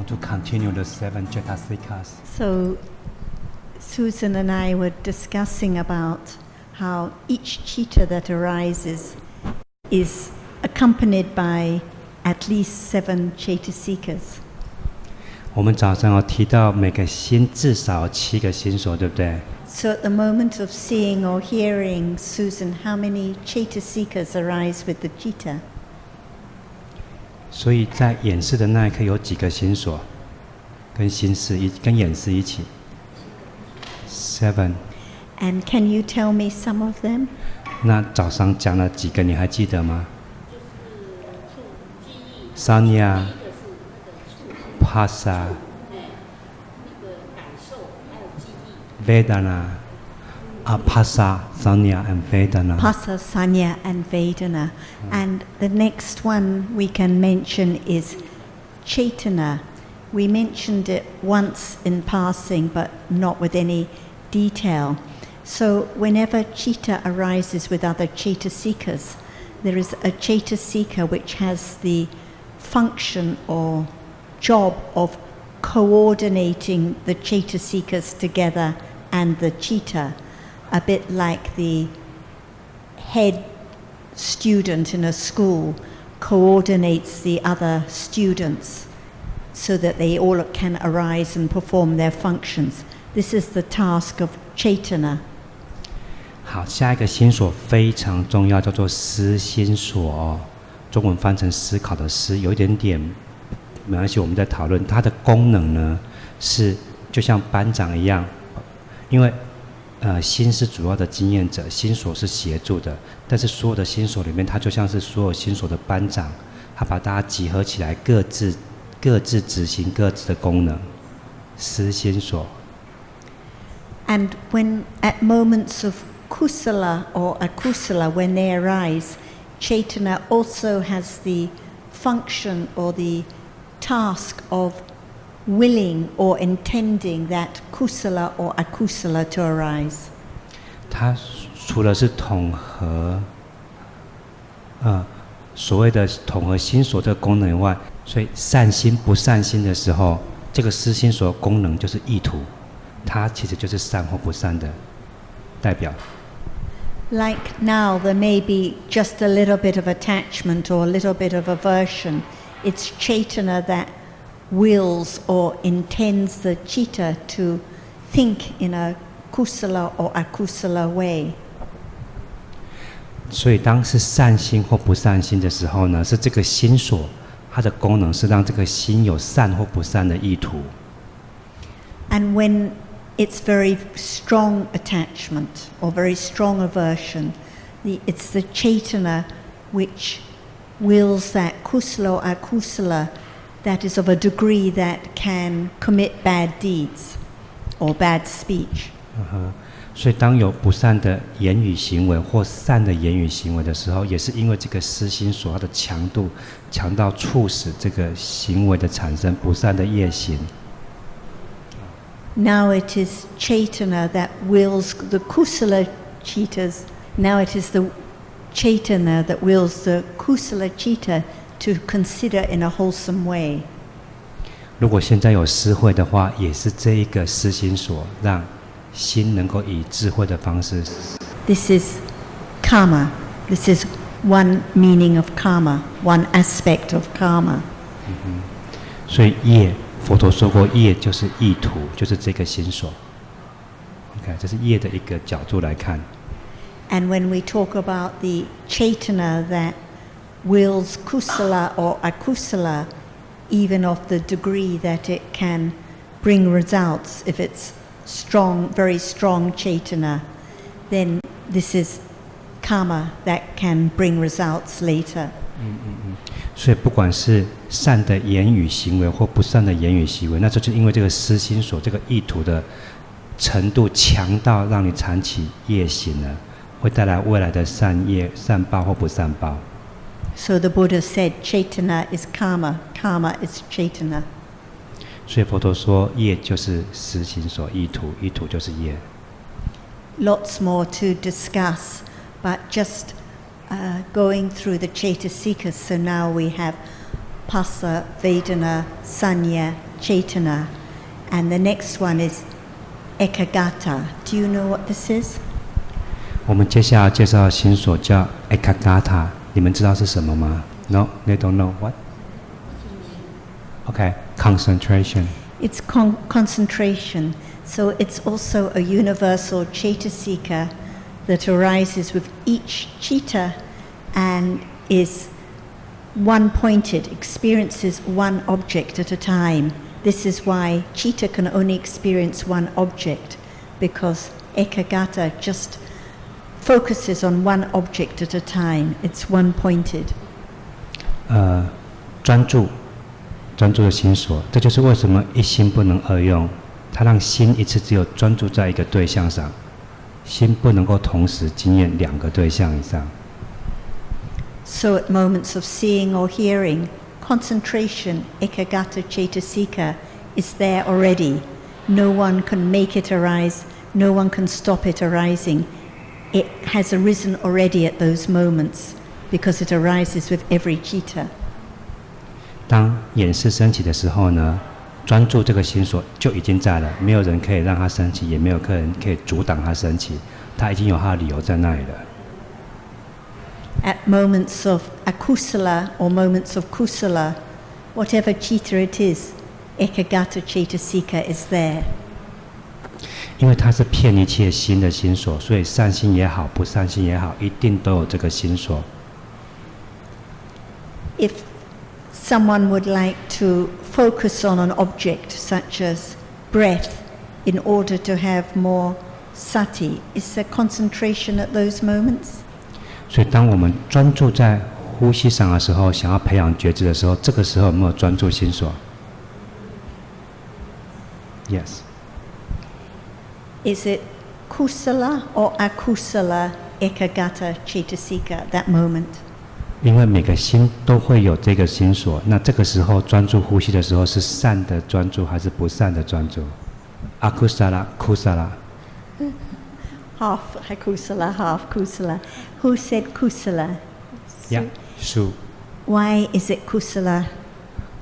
to continue the 7 Cetasikas. So Susan and I were discussing about how each chitta that arises is accompanied by at least 7 Cetasikas. 我们早上有提到每个心至少有7个心所，对不对？ So at the moment of seeing or hearing, Susan, how many Cetasikas arise with the chitta? 所以在演示的那一刻有几个心所，跟演示一起 7。 And can you tell me some of them? 那早上讲了几个，你还记得吗？Sanya, Phasa, Vedana, Phasa, Sanya, and Vedana. Phasa, Sanya, and Vedana. And the next one we can mention is Chaitana. We mentioned it once in passing, but not with any detail. So whenever chitta arises with other Cetasikas, there is a Cetasika which has the function or job of coordinating the Cetasikas together and the chitta, a bit like the head student in a school coordinates the other students so that they all can arise and perform their functions. This is the task of Chaitana. 好，下一个心所非常重要，叫做思心所，中文翻成思考的思，有一点点没关系，我们在讨论它的功能呢，是就像班长一样，因为心是主要的经验者，心所是协助的，但是所有的心所里面，它就像是所有心所的班长，他把大家集合起来，各自执行各自的功能，思心所。And when at moments of kusala or akusala, when they arise, Chaitana also has the function or the task of willing or intending that kusala or akusala to arise. 它除了是统合，所谓的统合心所这个功能以外，所以善心不善心的时候，这个思心所的功能就是意图，它其实就是善或不善的代表。Like now, there may be just a little bit of attachment or a little bit of aversion. It's Chaitana that wills or intends the chitta to think in a kusala or akusala way. 所以当是善心或不善心的时候呢，是这个心所它的功能是让这个心有善或不善的意图。And when it's very strong attachment or very strong aversion, it's the Chaitana which wills that kusala or akusala that is of a degree that can commit bad deeds or bad speech. 所以当有不善的言语行为或善的言语行为的时候，也是因为这个思心所它的强度强到促使这个行为的产生不善的业行。Now it is Chaitana that wills the kusala chittas. Now it is the Chaitana that wills the kusala chitta to consider in a wholesome way. 如果现在有思慧的话，也是这一个思心所让心能够以智慧的方式。This is karma. This is one meaning of karma, one aspect of karma. 所以业，佛陀说过，业就是意图，就是这个心所。OK， 这是业的一个角度来看。And when we talk about the Chaitana that wills kusala or akusala, even of the degree that it can bring results, if it's strong, very strong Chaitana, then this is karma that can bring results later. 所以不管是善的言语行为或不善的言语行为，那就是因为这个思心所这个意图的程度强到让你产起业行了，会带来未来的善业、善报或不善报。So the Buddha said, Chaitana is karma, karma is Chaitana. 所以佛陀说，业就是思心所，意图，意图就是业。Lots more to discuss, but just going through the Cetasikas. So now we have Phasa, Vedana, Sanya, Chaitana. And the next one is Ekagata. Do you know what this is? 我们接下来介绍的心所叫 Ekagata， 你们知道是什么吗？ No, they don't know. What? Okay, concentration. It's concentration. So it's also a universal Chaitasika that arises with each chitta and is one-pointed, experiences one object at a time. This is why chitta can only experience one object, because ekagata just focuses on one object at a time. It's one-pointed. 专注的心所，这就是为什么一心不能二用。它让心一次只有专注在一个对象上，心不能够同时经验两个对象以上。So at moments of seeing or hearing, concentration, ekagata chaitasika, is there already. No one can make it arise, no one can stop it arising. It has arisen already at those moments because it arises with every chitta. 当眼识升起的时候呢，专注这个心所就已经在了，没有人可以让它升起，也没有人可以阻挡它升起，它已经有它的理由在那里了。At moments of akusala or moments of kusala, whatever chitta it is, ekagata chaitasika is there. 因为它是遍一切心的心所，所以善心也好，不善心也好，一定都有这个心所。If someone would like to focus on an object such as breath in order to have more sati, is there concentration at those moments? 所以当我们专注在呼吸上的时候，想要培养觉知的时候，这个时候有没有专注心所？ Yes. Is it kusala or akusala ekagata chaitasika at that moment? 因为每个心都会有这个心所，那这个时候专注呼吸的时候是善的专注还是不善的专注？ Akusala, kusala. Half akusala, half kusala. Who said kusala? Yeah, Su. Why is it kusala?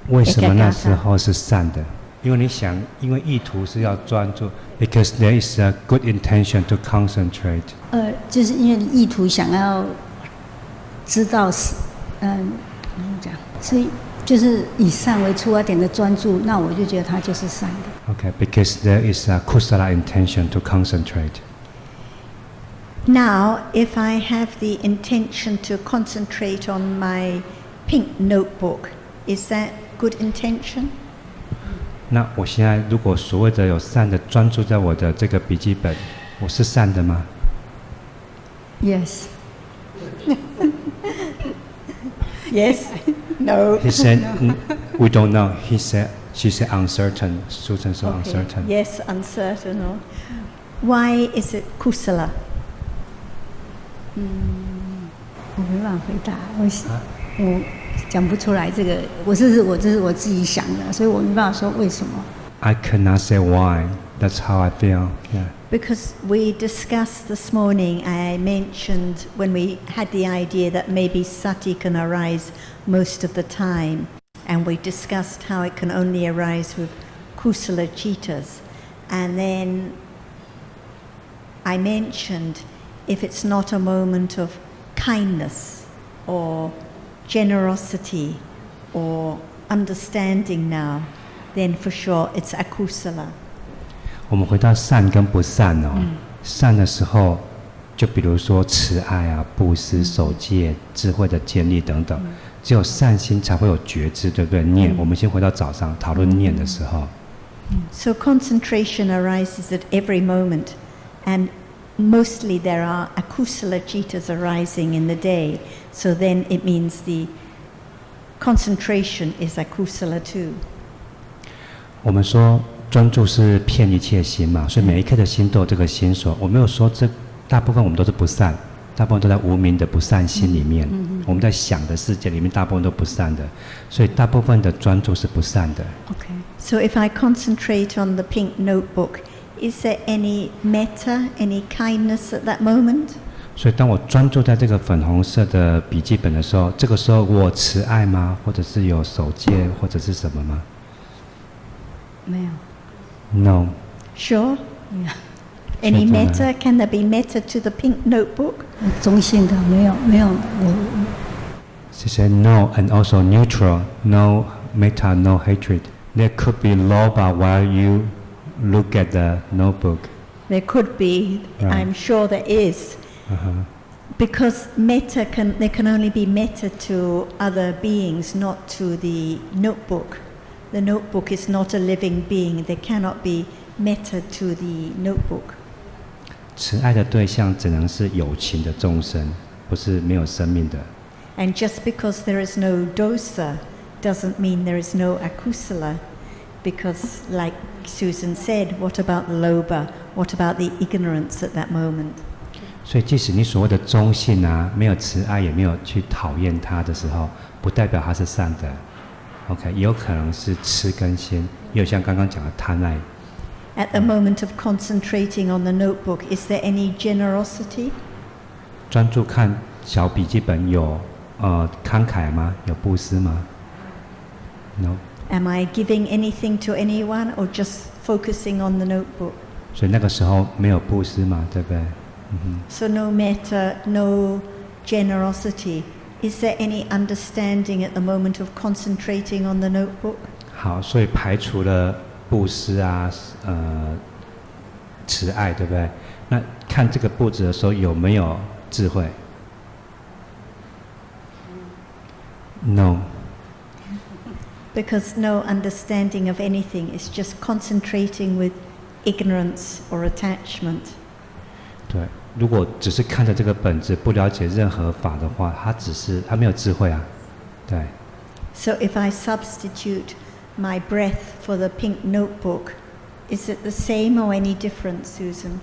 为什么那时候是善的？因为你想，因为意图是要专注 ，because there is a good intention to concentrate. 就是因为意图想要知道怎么讲，所以就是以善为出发点的专注，那我就觉得它就是善的。Okay, because there is a kusala intention to concentrate. Now, if I have the intention to concentrate on my pink notebook, is that good intention? 那我现在如果所谓的有善的专注在我的这个笔记本，我是善的吗？ Yes. Yes. No. He said, we don't know. He said, she said uncertain. Susan said Okay. uncertain. Yes, uncertain. Or why is it kusala? 我没办法回答，我讲不出来这个，这是我自己想的，所以我没办法说为什么。I cannot say why. That's how I feel. Yeah. Because we discussed this morning, I mentioned when we had the idea that maybe sati can arise most of the time, and we discussed how it can only arise with kusala chittas. And then I mentioned if it's not a moment of kindness or generosity or understanding now, then for sure it's akusala. 我们回到善跟不善哦。善的时候，就比如说慈爱啊、布施、守戒、智慧的建立等等，只有善心才会有觉知，对不对？念，我们先回到早上讨论念的时候。So concentration arises at every moment, and mostly there are akusala chittas arising in the day. So then it means the concentration is akusala too. 我们说专注是遍一切心嘛，所以每一颗的心都有这个心所。我没有说这大部分我们都是不善，大部分都在无明的不善心里面。我们在想的世界里面，大部分都不善的，所以大部分的专注是不善的。Okay. So if I concentrate on the pink notebook, is there any metta, any kindness at that moment? 所以当我专注在这个粉红色的笔记本的时候，这个时候我慈爱吗？或者是有守戒，或者是什么吗？没有。No. Sure? Yeah. Any Chaitanya. metta? Can there be metta to the pink notebook? 中性的，没有，She said no, and also neutral. No metta, no hatred. There could be lobha while you look at the notebook. There could be, Right. I'm sure there is. Uh-huh. Because there can only be metta to other beings, not to the notebook. The notebook is not a living being. There cannot be metta to the notebook. 慈爱的对象只能是有情的众生，不是没有生命的。And just because there is no dosa doesn't mean there is no akusala. Because like Susan said, what about the lobha? What about the ignorance at that moment? 所以，即使你所谓的中性啊，没有慈爱，也没有去讨厌他的时候，不代表他是善的。OK， 也有可能是痴跟心，也有像刚刚讲的贪爱。At the moment of concentrating on the notebook, is there any generosity? 专注看小笔记本有慷慨吗？有布施吗 ？No。 Am I giving anything to anyone or just focusing on the notebook? 所以那个时候没有布施嘛，对不对So no metta, no generosity. Is there any understanding at the moment of concentrating on the notebook? 好，所以排除了布施啊，慈爱，对不对？那看这个布置的时候有没有智慧 ？No。 Because no understanding of anything is just concentrating with ignorance or attachment. 对，如果只是看着这个本子，不了解任何法的话，他没有智慧啊。对。So if I substitute my breath for the pink notebook, is it the same or any different, Susan?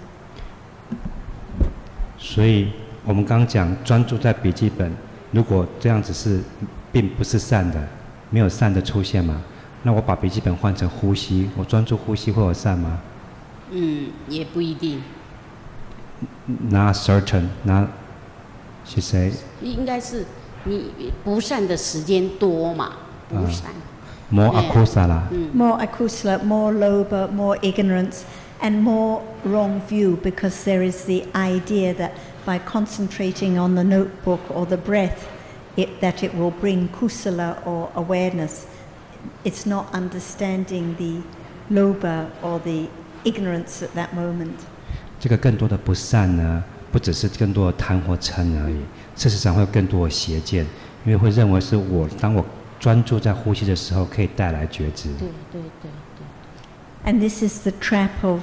所以我们刚刚讲专注在笔记本，如果这样子并不是善的，没有善的出现嘛？那我把笔记本换成呼吸，我专注呼吸会有善吗？也不一定。Not certain, not. She said. 应该是你不善的时间多嘛，不善。More akusala. More akusala, more lobha, more ignorance, and more wrong view, because there is the idea that by concentrating on the notebook or the breath, that it will bring kusala or awareness. It's not understanding the lobha or the ignorance at that moment. 这个更多的不善呢，不只是更多的贪或嗔而已，事实上会有更多的邪见，因为会认为是当我专注在呼吸的时候，可以带来觉知。对。And this is the trap of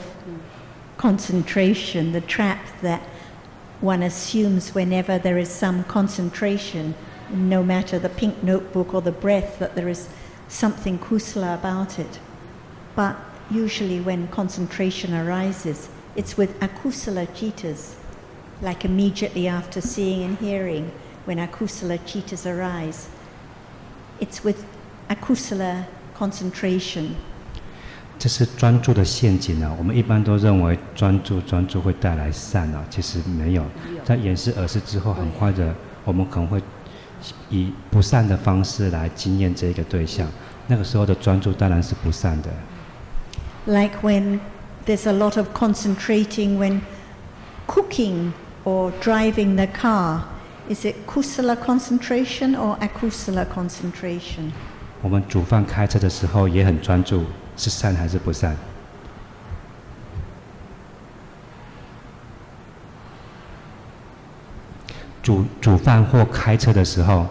concentration, the trap that one assumes whenever there is some concentration, no matter the pink notebook or the breath, that there is something kusala about it. But usually when concentration arises, it's with akusala citas, like immediately after seeing and hearing, when akusala citas arise. It's with akusala concentration. 这是专注的陷阱啊！我们一般都认为专注会带来善啊，其实没有。在眼视耳视之后，很快的，我们可能会以不善的方式来经验这个对象。那个时候的专注当然是不善的。Like when there's a lot of concentrating when cooking or driving the car. Is it kusala concentration or akusala concentration? 我们煮饭开车的时候也很专注，是善还是不善？煮饭或开车的时候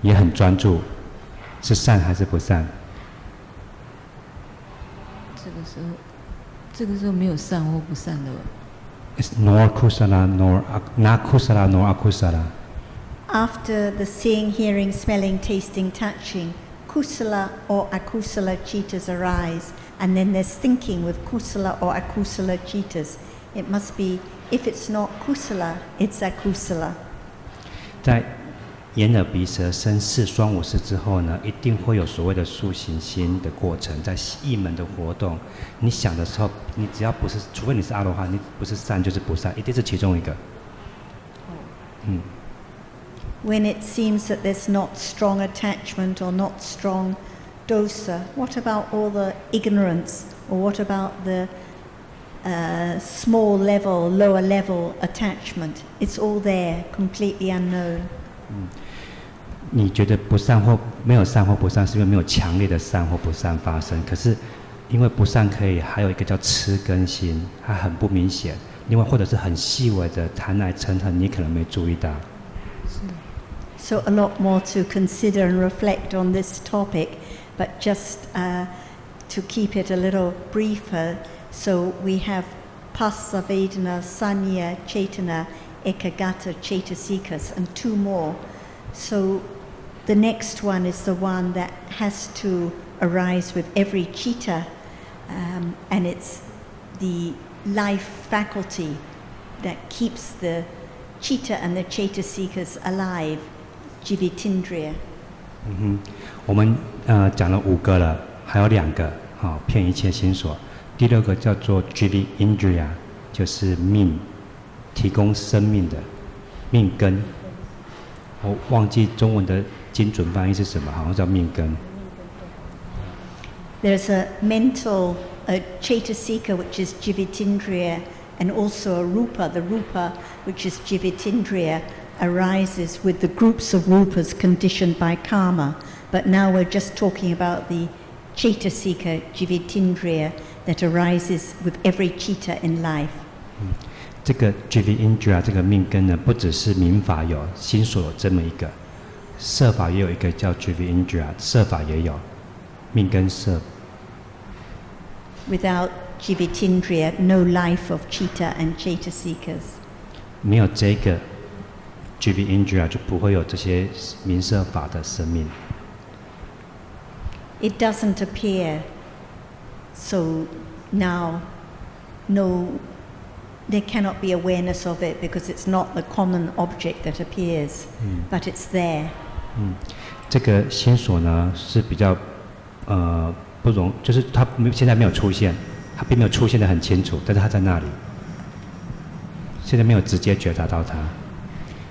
也很专注，是善还是不善？这个时候没有善或不善的。It's nor kusala nor not kusala nor akusala. After the seeing, hearing, smelling, tasting, touching, kusala or akusala citas arise, and then there's thinking with kusala or akusala citas. It must be, if it's not kusala, it's akusala. 在眼耳鼻舌身四双五识之后呢，一定会有所谓的塑形心的过程，在意门的活动。你想的时候，你只要不是，除非你是阿罗汉，你不是善就是不善，一定是其中一个。When it seems that there's not strong attachment or not strong dosa? What about all the ignorance? Or what about the small level, lower level attachment? It's all there, completely unknown. 你觉得不善或没有善或不善，是因为没有强烈的善或不善发生。可是因为不善可以，还有一个叫痴根心，它很不明显。另外或者是很细微的贪爱嗔恨，你可能没注意到。So a lot more to consider and reflect on this topic, but just to keep it a little briefer, so we have Passa, Vedana, Sanya, Chetana, Ekagata, Chetasikas, and two more. So the next one is the one that has to arise with every chitta, and it's the life faculty that keeps the chitta and the chetasikas alive, jivitindriya. 我们讲了5个了，还有2个，遍一切心所。第6个叫做 jivitindriya， 就是命，提供生命的命根。我忘记中文的精准翻译是什么，好像叫命根。There's a mental Chetasika, which is Jivitindriya, and also a Rupa. The Rupa, which is Jivitindriya, arises with the groups of Rupas conditioned by karma. But now we're just talking about the Chetasika, Jivitindriya, that arises with every chitta in life. 这个 Jivitindriya 这个命根呢，不只是民法有，心所有这么一个，色法也有一个叫 Jivitindriya， 色法也有命根色。Without Jivitindriya, no life of chitta and Chetasikas. 没有这个 Jivitindriya 就不会有这些民色法的生命。It doesn't appear, so now there cannot be awareness of it because it's not the common object that appears, but it's there. 这个心所呢是比较不容，就是它现在没有出现，它并没有出现得很清楚，但是它在那里，现在没有直接觉察到它。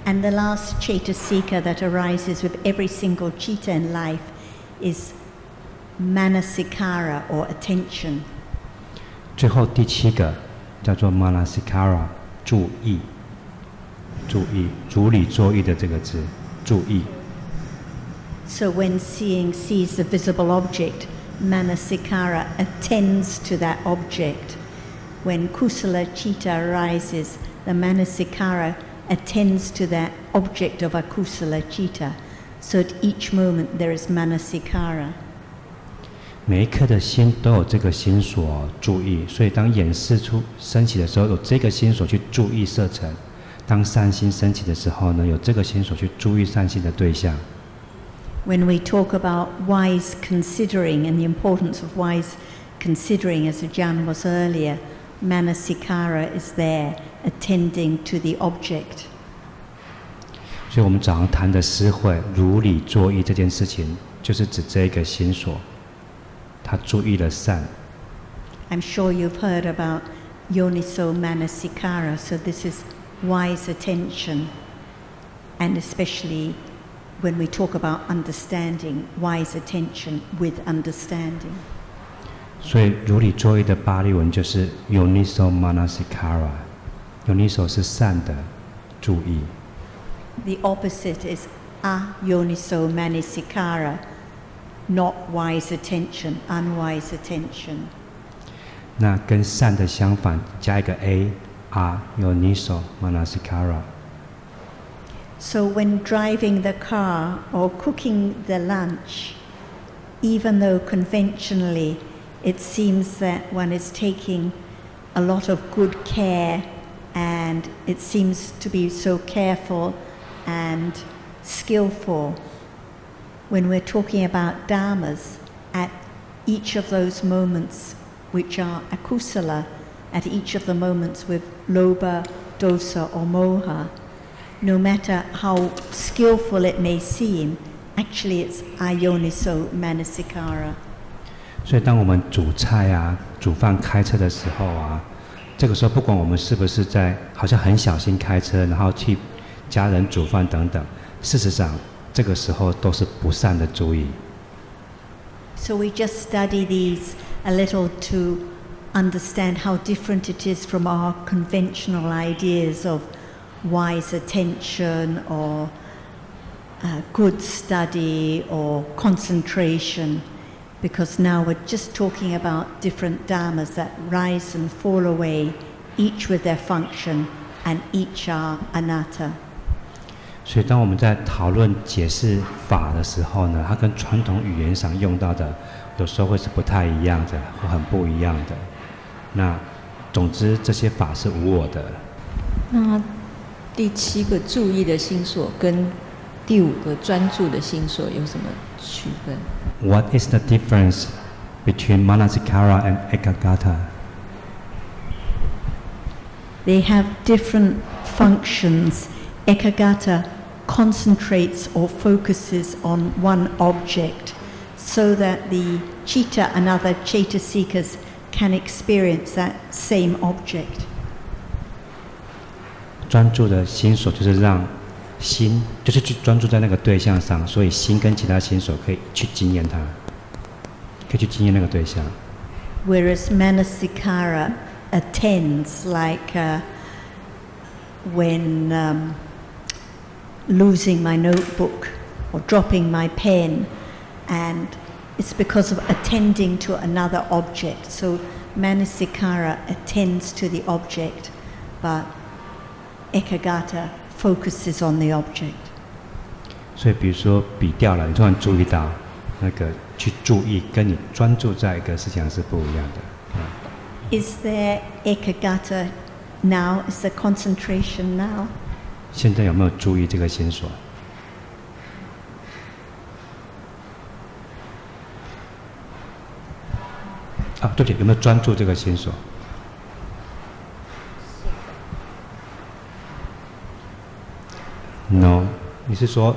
And the last Chetasika that arises with every single chitta in life is Manasikara or attention. 最后第7个叫做 Manasikara， 注意，注意，如理作意的这个字，注意。So when seeing sees the visible object, Manasikara attends to that object. When Kusala Chitta arises, the Manasikara attends to that object of a Kusala Chitta. So at each moment there is Manasikara. 每一颗的心都有这个心所注意，所以当眼识出升起的时候，有这个心所去注意色尘；当善心升起的时候呢，有这个心所去注意善心的对象。When we talk about wise considering and the importance of wise considering, as Ajhan was earlier, Manasikara is there, attending to the object. 所以我们早上谈的思慧、如理作意这件事情，就是指这个心所，他注意了善。I'm sure you've heard about Yoniso Manasikara, so this is wise attention, and especially when we talk about understanding, wise attention with understanding. 所以如理作意的巴利文就是 Yoniso Manasikara。Yoniso 是善的注意。The opposite is ayoniso manasikara, not wise attention, unwise attention. 那跟善的相反，加一个 a，Yoniso Manasikara。So when driving the car or cooking the lunch, even though conventionally it seems that one is taking a lot of good care and it seems to be so careful and skillful, when we're talking about dharmas, at each of those moments which are akusala, at each of the moments with lobha, dosa or moha, no matter how skillful it may seem, actually it's ayoniso manasikara. 所以当我们煮菜啊、煮饭、开车的时候啊，这个时候不管我们是不是在好像很小心开车，然后替家人煮饭等等，事实上这个时候都是不善的注意。So we just study these a little to understand how different it is from our conventional ideas of wise attention or good study or concentration, because now we're just talking about different dhammas that rise and fall away, each with their function and each are anatta. 所以当我们在讨论解释法的时候呢，它跟传统语言上用到的有时候会是不太一样的，或很不一样的。那总之这些法是无我的。那第7个注意的心所跟第5个专注的心所有什么区分？ What is the difference between manasikara and ekagata? They have different functions. Ekagata concentrates or focuses on one object so that the citta and other cetasikas can experience that same object. 专注的心所就是让心就是去专注在那个对象上，所以心跟其他心所可以去经验它，可以去经验那个对象。Whereas manasikara attends, like when losing my notebook or dropping my pen, and it's because of attending to another object. So manasikara attends to the object, but ekagata focuses on the object. 所以比如说笔掉了，你突然注意到那个去注意，跟你专注在一个事情是不一样的。Is there ekagata now? Is there concentration now? 现在有没有注意这个心所？啊，对不起，有没有专注这个心所？ No， 你是说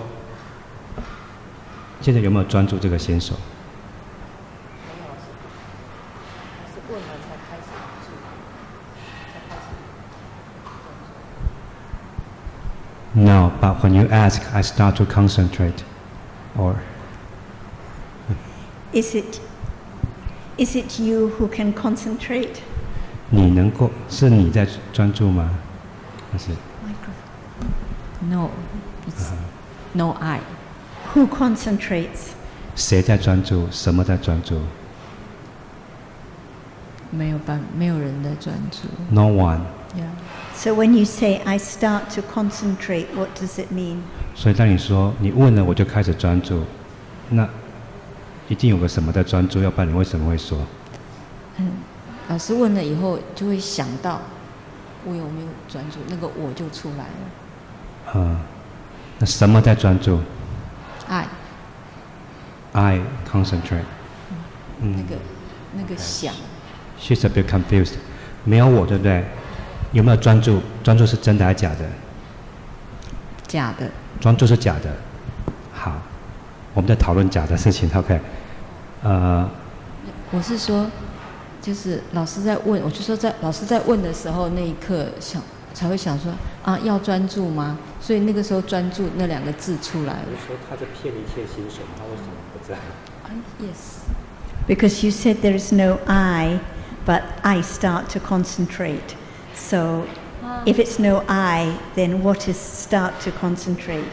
现在有没有专注这个心所？ No, but when you ask, I start to concentrate. Or Is it you who can concentrate? 你能够是你在专注吗？还是 No, it's no I. Who concentrates? 谁在专注？什么在专注？ 没有人在专注。 No one. Yeah. So when you say I start to concentrate, what does it mean? 所以当你说你问了我就开始专注，那一定有个什么在专注，要不然你为什么会说？老师问了以后就会想到我有没有专注，那个我就出来了。那什么在专注 I concentrate。那个想。She's a bit confused。没有我，对不对？有没有专注？专注是真的还是假的？假的。专注是假的。好，我们在讨论假的事情。OK。我是说，就是老师在问，我就说老师在问的时候，那一刻才会想说啊，要专注吗？所以那个时候专注那2个字出来了。你说他在骗一切心所，他为什么不在？Yes. Because you said there is no I, but I start to concentrate. So if it's no I, then what is start to concentrate?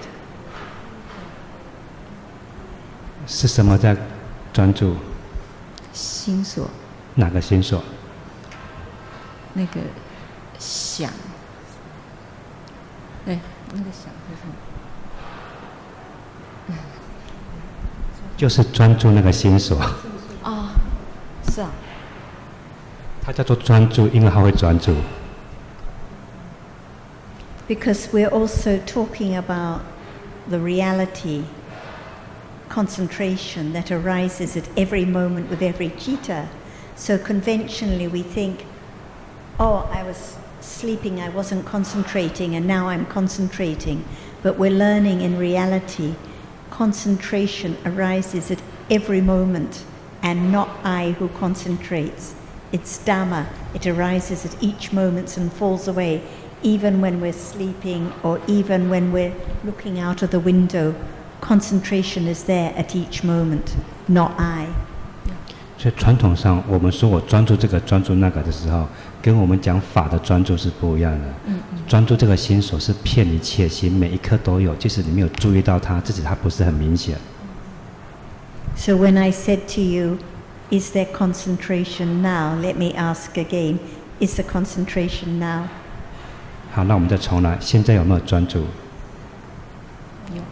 是什么在专注？心所。哪个心所？那个想。对，那个想是什么？就是专注那个心所。是啊。它叫做专注，因为它会专注。Because we're also talking about the reality, concentration that arises at every moment with every citta. So conventionally we think, oh, I was sleeping, I wasn't concentrating, and now I'm concentrating. But we're learning in reality, concentration arises at every moment, and not I who concentrates. It's Dhamma. It arises at each moment and falls away, even when we're sleeping or even when we're looking out of the window. Concentration is there at each moment, not I. 所以传统上，我们说我专注这个、专注那个的时候，跟我们讲法的专注是不一样的。专注这个心所是遍一切心，每一颗都有，即使你没有注意到它，自己它不是很明显。So when I said to you, is there concentration now? Let me ask again, is the concentration now? 好，那我们再重来，现在有没有专注？有。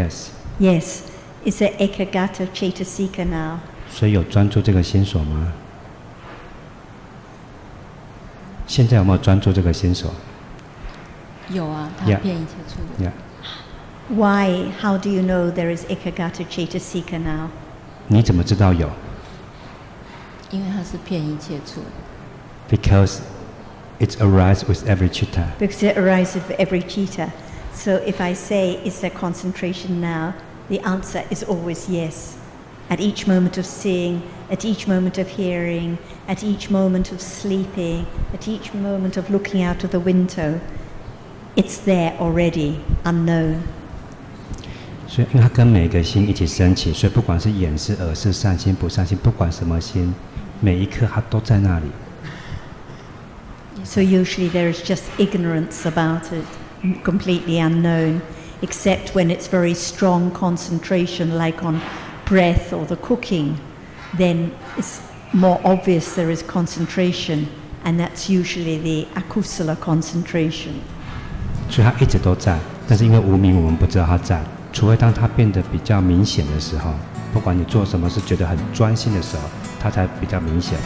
Yes. Yes. Is there ekagata cetasika now? 所以有专注这个心所吗？现在有没有专注这个心所？有啊，它 Yeah. 遍一切处的。 Yeah. Why? How do you know there is ekagata cetasika now? 你怎么知道有因为它是遍一切处的。 ？Because it arises with every chitta. Because it arises with every chitta. So if I say, is there concentration now? The answer is always yes. At each moment of seeing, at each moment of hearing, at each moment of sleeping, at each moment of looking out of the window, it's there already, unknown. 所以因为它跟每个心一起升起，所以不管是眼是、耳是、善心、不善心，不管什么心，每一刻它都在那里。So usually there is just ignorance about it, completely unknown, except when it's very strong concentration, like on breath or the cooking, then it's more obvious there is concentration, and that's usually the akusala concentration. 所以它一直都在，但是因为无明，我们不知道它在。除非当它变得比较明显的时候，不管你做什么事觉得很专心的时候，它才比较明显。